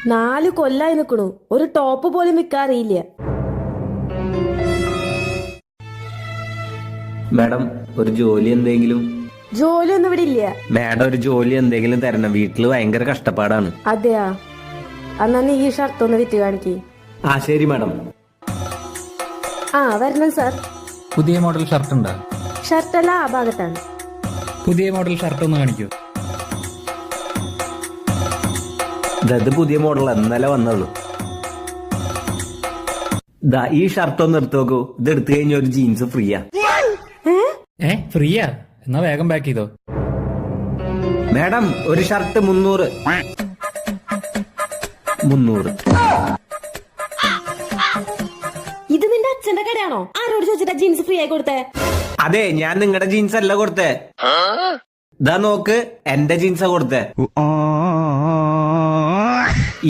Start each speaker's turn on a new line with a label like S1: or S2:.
S1: 4 കൊല്ലായി നിക്കണു, ഒരു ടോപ്പ് പോലും വിൽക്കാൻ അറിയില്ല.
S2: മാഡം ഒരു ജോലി എന്തെങ്കിലും?
S1: ജോലിയൊന്നും ഇവിടെ ഇല്ല.
S2: മാഡം ഒരു ജോലി എന്തെങ്കിലും തരണം, വീട്ടില് ഭയങ്കര കഷ്ടപ്പാടാണ്.
S1: അതെയാ, എന്നാ നീ ഈ ഷർട്ട് ഒന്ന് വിറ്റ് കാണിക്ക്.
S2: ആ ശരി മാഡം.
S1: ആ വരണം സാർ.
S3: പുതിയ മോഡൽ ഷർട്ട് ഉണ്ടോ?
S1: ഷർട്ടല്ല ആ ഭാഗത്താണ്.
S3: പുതിയ മോഡൽ ഷർട്ട് ഒന്ന് കാണിക്കൂ.
S2: ഇത് പുതിയ മോഡൽ ഇന്നലെ വന്നുള്ളൂ. ഈ ഷർട്ട് ഒന്ന് എടുത്തു നോക്കൂ, ഇത് എടുത്തു കഴിഞ്ഞ ഒരു ജീൻസ് ഫ്രീയാ.
S3: ഫ്രീയാ? എന്നാ വേഗം പാക്ക് ചെയ്തോ.
S2: മാഡം ഒരു ഷർട്ട് 300.
S1: ഇത് നിന്റെ അച്ഛന്റെ കടയാണോ? ആരോട് ചോദിച്ചിട്ടാ ജീൻസ് ഫ്രീ ആയി കൊടുത്തേ?
S2: അതെ, ഞാൻ നിങ്ങളുടെ ജീൻസ് അല്ല കൊടുത്തേ. ഇതാ നോക്ക്, എന്റെ ജീൻസാ കൊടുത്തേ.